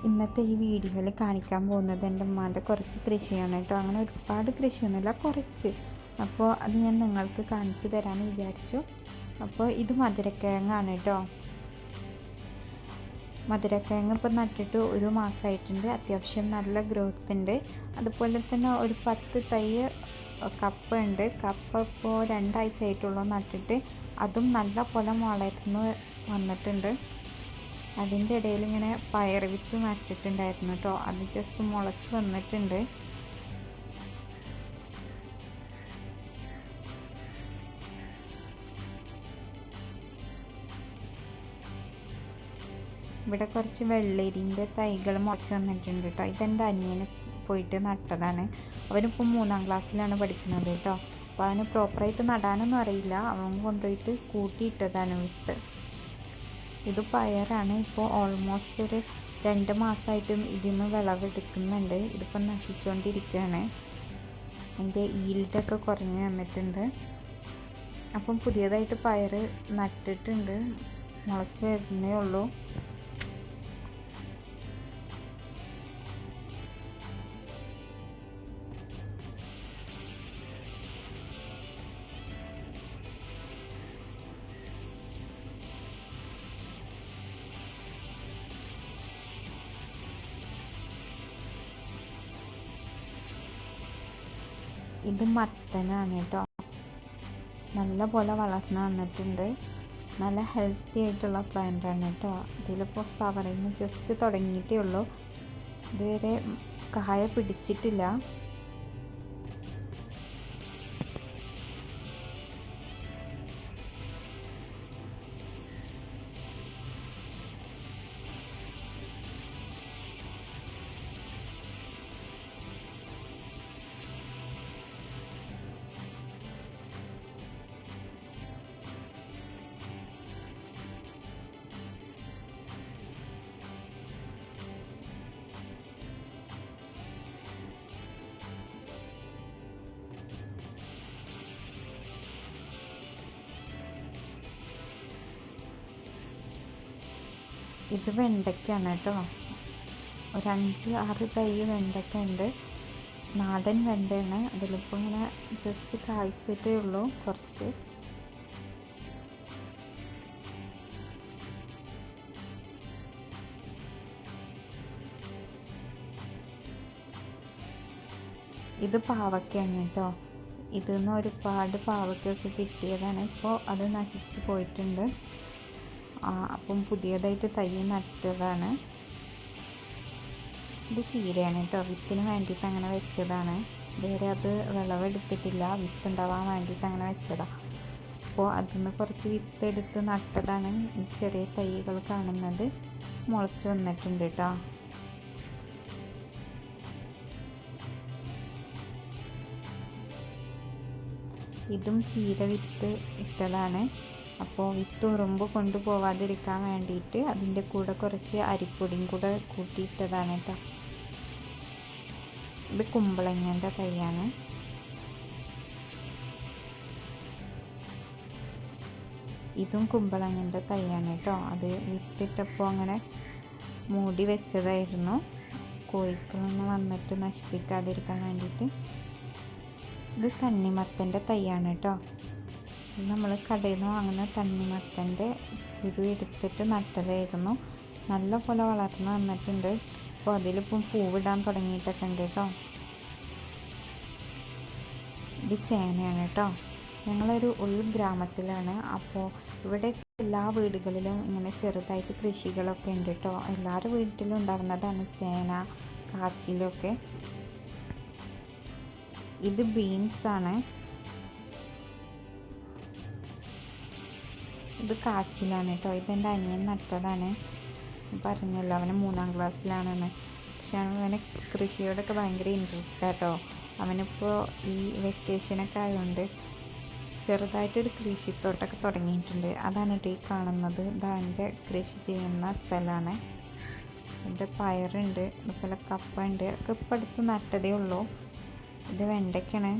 ഇന്നത്തെ ഈ വീഡിയോയിൽ കാണിക്കാൻ പോകുന്നത് എൻ്റെ ഉമ്മാൻ്റെ കുറച്ച് കൃഷിയാണ് കേട്ടോ. അങ്ങനെ ഒരുപാട് കൃഷിയൊന്നുമില്ല, കുറച്ച്. അപ്പോൾ അത് ഞാൻ നിങ്ങൾക്ക് കാണിച്ചു തരാമെന്ന് വിചാരിച്ചു. അപ്പോൾ ഇത് മധുരക്കിഴങ്ങാണ് കേട്ടോ. മധുരക്കിഴങ്ങ് ഇപ്പോൾ നട്ടിട്ട് ഒരു മാസമായിട്ടുണ്ട്. അത്യാവശ്യം നല്ല ഗ്രോത്ത് ഉണ്ട്. അതുപോലെ തന്നെ ഒരു 10 തൈ കപ്പ ഉണ്ട്. കപ്പ ഇപ്പോൾ 2 ആഴ്ച ആയിട്ടുള്ളൂ നട്ടിട്ട്. അതും നല്ല പോലെ വളർന്ന് വന്നിട്ടുണ്ട്. അതിൻ്റെ ഇടയിൽ ഇങ്ങനെ പയർ വിത്ത് നട്ടിട്ടുണ്ടായിരുന്നു കേട്ടോ. അത് ജസ്റ്റ് മുളച്ച് വന്നിട്ടുണ്ട്. ഇവിടെ കുറച്ച് വെള്ളരിൻ്റെ തൈകൾ മുളച്ച് വന്നിട്ടുണ്ട് കേട്ടോ. ഇതെൻ്റെ അനിയന് പോയിട്ട് നട്ടതാണ്. അവനിപ്പോൾ 3ാം ക്ലാസ്സിലാണ് പഠിക്കുന്നത് കേട്ടോ. അപ്പോൾ അവന് പ്രോപ്പറായിട്ട് നടാനൊന്നും അറിയില്ല. അവൻ കൊണ്ടുപോയിട്ട് കൂട്ടിയിട്ടതാണ് വിത്ത്. ഇത് പയറാണ്. ഇപ്പോൾ ഓൾമോസ്റ്റ് ഒരു 2 മാസമായിട്ട് ഇതിൽ നിന്ന് വിളവെടുക്കുന്നുണ്ട്. ഇതിപ്പോൾ നശിച്ചുകൊണ്ടിരിക്കുകയാണ്. അതിൻ്റെ ഈൽഡൊക്കെ കുറഞ്ഞ് വന്നിട്ടുണ്ട്. അപ്പം പുതിയതായിട്ട് പയർ നട്ടിട്ടുണ്ട്. മുളച്ച് വരുന്നേ ഉള്ളൂ. ഇത് മത്തനാണ് കേട്ടോ. നല്ല പോലെ വളർന്ന് വന്നിട്ടുണ്ട്. നല്ല ഹെൽത്തി ആയിട്ടുള്ള പ്ലാന്റാണ് കേട്ടോ. ഇതിലിപ്പോൾ ഫ്ലവറിങ് ജസ്റ്റ് തുടങ്ങിയിട്ടേ ഉള്ളൂ. ഇതുവരെ കായ പിടിച്ചിട്ടില്ല. ഇത് വെണ്ടയ്ക്കാണ് കേട്ടോ. ഒരു 5-6 തൈ വെണ്ടയ്ക്ക ഉണ്ട്. നാടൻ വെണ്ടയാണ്. അതിലിപ്പോൾ ഇങ്ങനെ ജസ്റ്റ് കായ്ച്ചിട്ടേ ഉള്ളൂ കുറച്ച്. ഇത് പാവയ്ക്കാണ് കേട്ടോ. ഇതിൽ നിന്ന് ഒരുപാട് പാവയ്ക്കൊക്കെ കിട്ടിയതാണ്. ഇപ്പോൾ അത് നശിച്ചു പോയിട്ടുണ്ട്. അപ്പം പുതിയതായിട്ട് തൈ നട്ടതാണ്. ഇത് ചീരയാണ് കേട്ടോ. വിത്തിന് വേണ്ടിയിട്ട് അങ്ങനെ വെച്ചതാണ്. ഇതുവരെ അത് വിളവെടുത്തിട്ടില്ല. വിത്തുണ്ടാവാൻ വേണ്ടിയിട്ട് അങ്ങനെ വെച്ചതാണ്. അപ്പോൾ അതിൽ നിന്ന് കുറച്ച് വിത്തെടുത്ത് നട്ടതാണ്. ഈ ചെറിയ തൈകൾ കാണുന്നത് മുളച്ച് വന്നിട്ടുണ്ട് കേട്ടോ. ഇതും ചീര വിത്ത് ഇട്ടതാണ്. അപ്പോൾ വിത്ത് ഉറുമ്പ് കൊണ്ടുപോവാതിരിക്കാൻ വേണ്ടിയിട്ട് അതിൻ്റെ കൂടെ കുറച്ച് അരിപ്പൊടിയും കൂടെ കൂട്ടിയിട്ടതാണ് കേട്ടോ. ഇത് കുമ്പളങ്ങൻ്റെ തൈയാണ്. ഇതും കുമ്പളങ്ങൻ്റെ തൈയാണ് കേട്ടോ. അത് വിത്തിട്ടപ്പോൾ അങ്ങനെ മൂടി വെച്ചതായിരുന്നു, കോഴികളൊന്നും വന്നിട്ട് നശിപ്പിക്കാതിരിക്കാൻ വേണ്ടിയിട്ട്. ഇത് തണ്ണിമത്തൻ്റെ തൈയാണ് കേട്ടോ. നമ്മൾ കടയിൽ നിന്ന് വാങ്ങുന്ന തണ്ണിമത്തൻ്റെ കുരു എടുത്തിട്ട് നട്ടതായിരുന്നു. നല്ല പോലെ വളർന്ന് വന്നിട്ടുണ്ട്. അപ്പോൾ അതിലിപ്പം പൂവിടാൻ തുടങ്ങിയിട്ടൊക്കെ ഉണ്ട് കേട്ടോ. ഇത് ചേനയാണ് കേട്ടോ. ഞങ്ങളൊരു ഉൾഗ്രാമത്തിലാണ്. അപ്പോൾ ഇവിടെ എല്ലാ വീടുകളിലും ഇങ്ങനെ ചെറുതായിട്ട് കൃഷികളൊക്കെ ഉണ്ട് കേട്ടോ. എല്ലാവരുടെ വീട്ടിലും ഉണ്ടാകുന്നതാണ് ചേന, കാച്ചിലൊക്കെ. ഇത് ബീൻസാണ്. ഇത് കാച്ചിലാണ് കേട്ടോ. ഇതെൻ്റെ അനിയൻ നട്ടതാണ്. പറഞ്ഞല്ലോ അവന് 3ാം ക്ലാസ്സിലാണെന്ന്. പക്ഷെ അവന് കൃഷിയോടൊക്കെ ഭയങ്കര ഇൻട്രസ്റ്റ് കേട്ടോ. അവനിപ്പോൾ ഈ വെക്കേഷനൊക്കെ ആയതുകൊണ്ട് ചെറുതായിട്ടൊരു കൃഷിത്തോട്ടമൊക്കെ തുടങ്ങിയിട്ടുണ്ട്. അതാണ് കേട്ടോ ഈ കാണുന്നത്. ഇതാൻ്റെ കൃഷി ചെയ്യുന്ന സ്ഥലമാണ്. ഇവിടെ പയറുണ്ട്, അതുപോലെ കപ്പ ഉണ്ട്. ഒക്കെ ഇപ്പം അടുത്ത് നട്ടതേ ഉള്ളൂ. ഇത് വെണ്ടയ്ക്കാണ്.